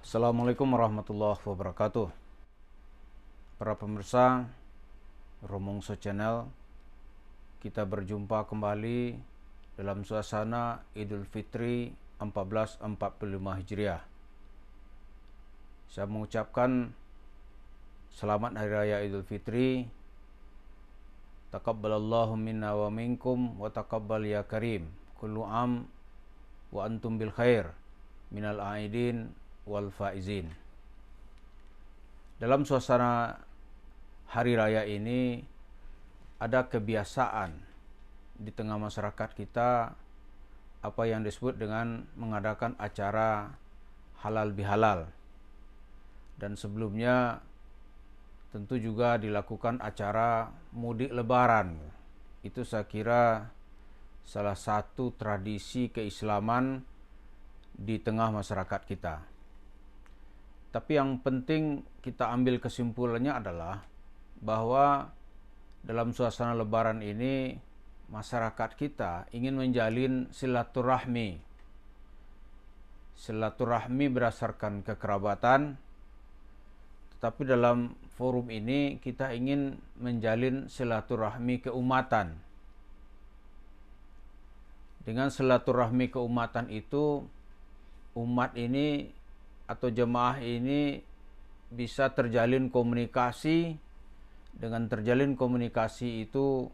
Assalamualaikum warahmatullahi wabarakatuh. Para pemirsa Romongso Channel, kita berjumpa kembali dalam suasana Idul Fitri 1445 Hijriah. Saya mengucapkan selamat Hari Raya Idul Fitri. Taqabbalallahu minna wa minkum wa taqabbal ya karim. Kullu am wa antum bil khair minal aidin wal faizin. Dalam suasana hari raya ini ada kebiasaan di tengah masyarakat kita apa yang disebut dengan mengadakan acara halal bihalal. Dan sebelumnya tentu juga dilakukan acara mudik lebaran. Itu saya kira salah satu tradisi keislaman di tengah masyarakat kita. Tapi yang penting kita ambil kesimpulannya adalah bahwa dalam suasana lebaran ini masyarakat kita ingin menjalin silaturahmi. Silaturahmi berdasarkan kekerabatan, tetapi dalam forum ini kita ingin menjalin silaturahmi keumatan. Dengan silaturahmi keumatan itu, umat ini atau jemaah ini bisa terjalin komunikasi. Dengan terjalin komunikasi itu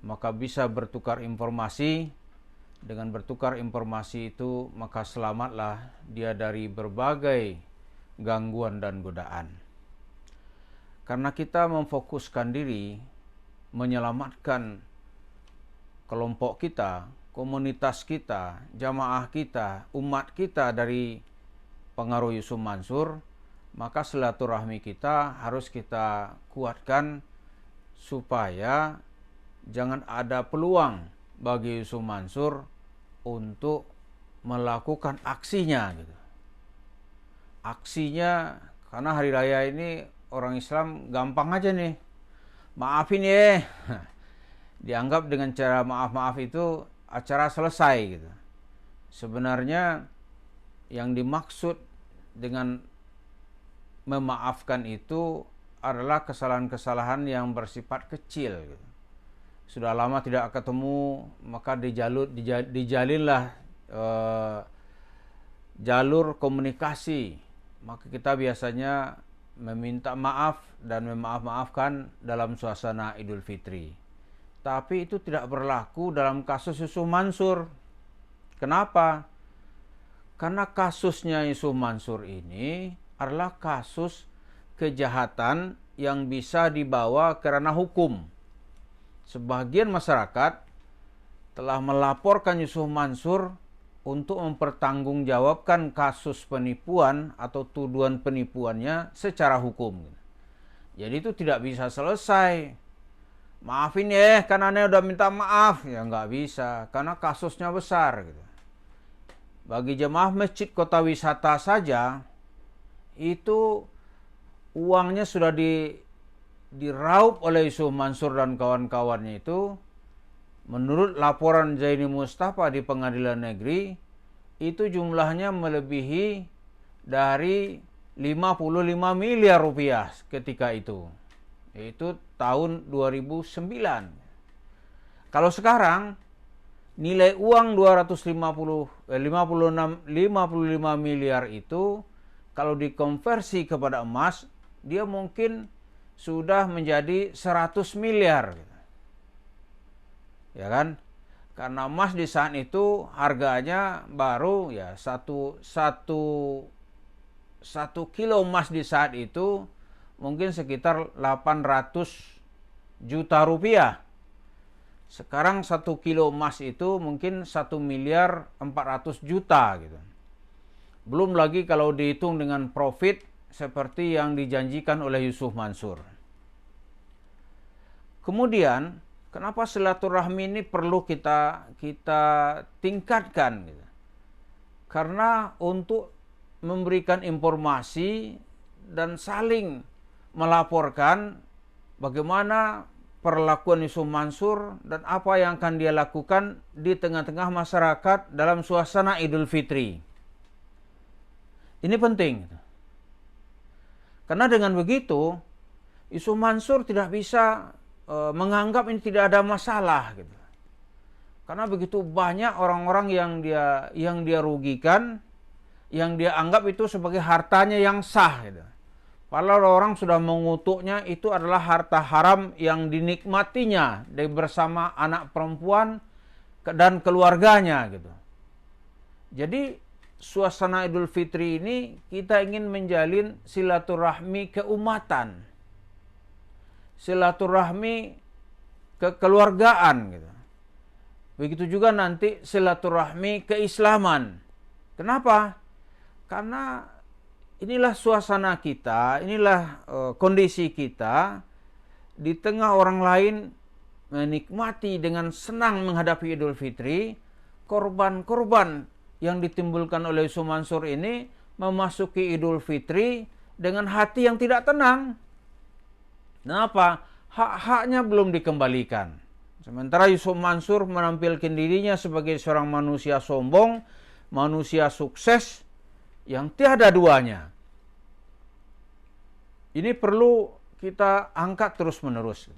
maka bisa bertukar informasi. Dengan bertukar informasi itu maka selamatlah dia dari berbagai gangguan dan godaan. Karena kita memfokuskan diri menyelamatkan kelompok kita, komunitas kita, jamaah kita, umat kita dari pengaruh Yusuf Mansur, maka silaturahmi kita harus kita kuatkan supaya jangan ada peluang bagi Yusuf Mansur untuk melakukan aksinya gitu. Aksinya, karena hari raya ini orang Islam gampang aja nih, maafin ya. Dianggap dengan cara maaf-maaf itu acara selesai gitu. Sebenarnya yang dimaksud dengan memaafkan itu adalah kesalahan-kesalahan yang bersifat kecil gitu. Sudah lama tidak ketemu, maka dijalinlah jalur komunikasi. Maka kita biasanya meminta maaf dan memaaf-maafkan dalam suasana Idul Fitri. Tapi itu tidak berlaku dalam kasus Yusuf Mansur. Kenapa? Karena kasusnya Yusuf Mansur ini adalah kasus kejahatan yang bisa dibawa ke ranah hukum. Sebagian masyarakat telah melaporkan Yusuf Mansur untuk mempertanggungjawabkan kasus penipuan atau tuduhan penipuannya secara hukum. Jadi itu tidak bisa selesai. Maafin ya, kan aneh udah minta maaf. Ya nggak bisa, karena kasusnya besar gitu. Bagi jemaah masjid kota wisata saja, itu uangnya sudah diraup oleh Yusuf Mansur dan kawan-kawannya itu. Menurut laporan Zaini Mustafa di pengadilan negeri, itu jumlahnya melebihi dari 55 miliar rupiah ketika itu. Itu tahun 2009. Kalau sekarang nilai uang 55 miliar itu kalau dikonversi kepada emas, dia mungkin sudah menjadi 100 miliar. Ya kan? Karena emas di saat itu harganya baru ya satu kilo emas di saat itu mungkin sekitar 800 juta rupiah. Sekarang 1 kilo emas itu mungkin 1 miliar 400 juta gitu. Belum lagi kalau dihitung dengan profit seperti yang dijanjikan oleh Yusuf Mansur. Kemudian, kenapa silaturahmi ini perlu kita tingkatkan gitu? Karena untuk memberikan informasi dan saling melaporkan bagaimana perlakuan Yusuf Mansur dan apa yang akan dia lakukan di tengah-tengah masyarakat dalam suasana Idul Fitri. Ini penting. Karena dengan begitu, Yusuf Mansur tidak bisa menganggap ini tidak ada masalah gitu. Karena begitu banyak orang-orang yang dia rugikan, yang dia anggap itu sebagai hartanya yang sah gitu. Padahal orang sudah mengutuknya itu adalah harta haram yang dinikmatinya dari bersama anak perempuan dan keluarganya gitu. Jadi suasana Idul Fitri ini kita ingin menjalin silaturahmi keumatan, silaturahmi kekeluargaan gitu. Begitu juga nanti silaturahmi keislaman. Kenapa? Karena inilah suasana kita, inilah kondisi kita di tengah orang lain menikmati dengan senang menghadapi Idul Fitri. Korban-korban yang ditimbulkan oleh Yusuf Mansur ini memasuki Idul Fitri dengan hati yang tidak tenang. Kenapa? Hak-haknya belum dikembalikan. Sementara Yusuf Mansur menampilkan dirinya sebagai seorang manusia sombong, manusia sukses yang tiada duanya. Ini perlu kita angkat terus-menerus.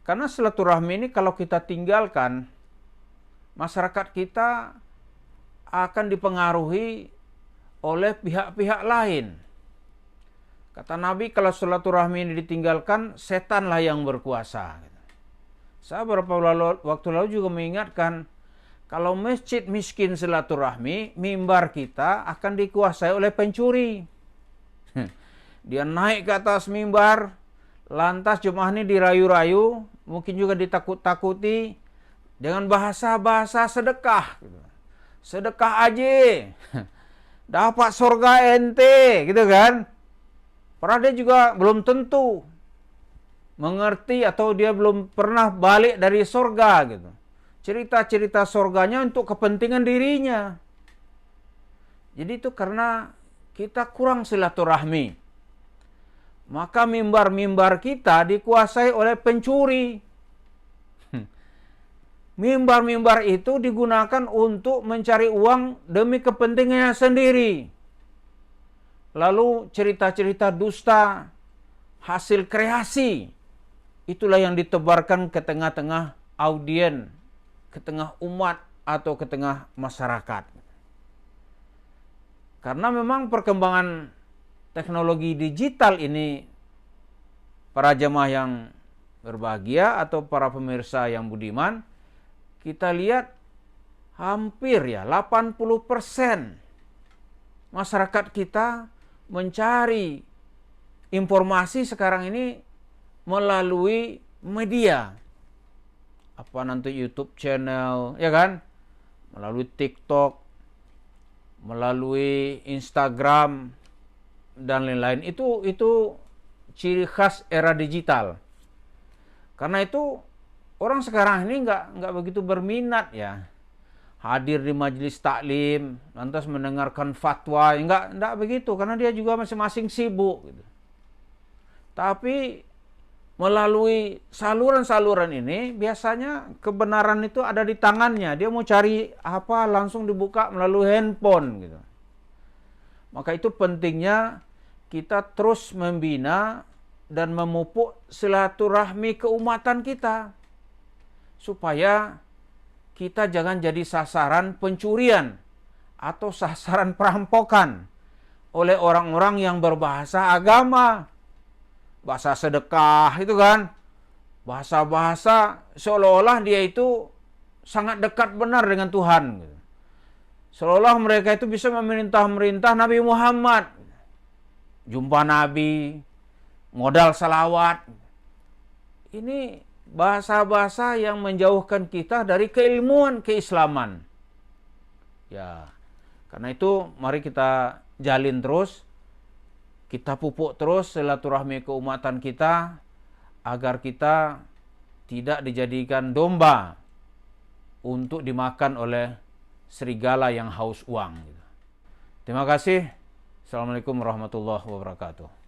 Karena silaturahmi ini kalau kita tinggalkan, masyarakat kita akan dipengaruhi oleh pihak-pihak lain. Kata Nabi, kalau silaturahmi ini ditinggalkan, setanlah yang berkuasa. Saya beberapa waktu lalu juga mengingatkan, kalau masjid miskin silaturahmi, mimbar kita akan dikuasai oleh pencuri. Dia naik ke atas mimbar, lantas jemaah ini dirayu-rayu, mungkin juga ditakut-takuti dengan bahasa-bahasa sedekah. Sedekah aja, dapat surga ente, gitu kan. Padahal dia juga belum tentu mengerti atau dia belum pernah balik dari surga gitu. Cerita-cerita surganya untuk kepentingan dirinya. Jadi itu karena kita kurang silaturahmi. Maka mimbar-mimbar kita dikuasai oleh pencuri. Mimbar-mimbar itu digunakan untuk mencari uang demi kepentingannya sendiri. Lalu cerita-cerita dusta, hasil kreasi, itulah yang ditebarkan ke tengah-tengah audien, ke tengah umat atau ke tengah masyarakat. Karena memang perkembangan teknologi digital ini, para jemaah yang berbahagia atau para pemirsa yang budiman, kita lihat hampir 80% masyarakat kita mencari informasi sekarang ini melalui media. Apa nanti YouTube channel, ya kan? Melalui TikTok, melalui Instagram dan lain-lain. Itu ciri khas era digital. Karena itu orang sekarang ini nggak begitu berminat ya hadir di majelis taklim, lantas mendengarkan fatwa, nggak begitu karena dia juga masing-masing sibuk gitu. Tapi melalui saluran-saluran ini biasanya kebenaran itu ada di tangannya. Dia mau cari apa langsung dibuka melalui handphone gitu. Maka itu pentingnya kita terus membina dan memupuk silaturahmi keumatan kita. Supaya kita jangan jadi sasaran pencurian atau sasaran perampokan oleh orang-orang yang berbahasa agama. Bahasa sedekah itu kan. Bahasa-bahasa seolah-olah dia itu sangat dekat benar dengan Tuhan. Seolah mereka itu bisa memerintah Nabi Muhammad. Jumpa Nabi, modal salawat. Ini bahasa-bahasa yang menjauhkan kita dari keilmuan keislaman. Ya, karena itu mari kita jalin terus, kita pupuk terus silaturahmi keumatan kita agar kita tidak dijadikan domba untuk dimakan oleh serigala yang haus uang. Terima kasih. Assalamualaikum warahmatullahi wabarakatuh.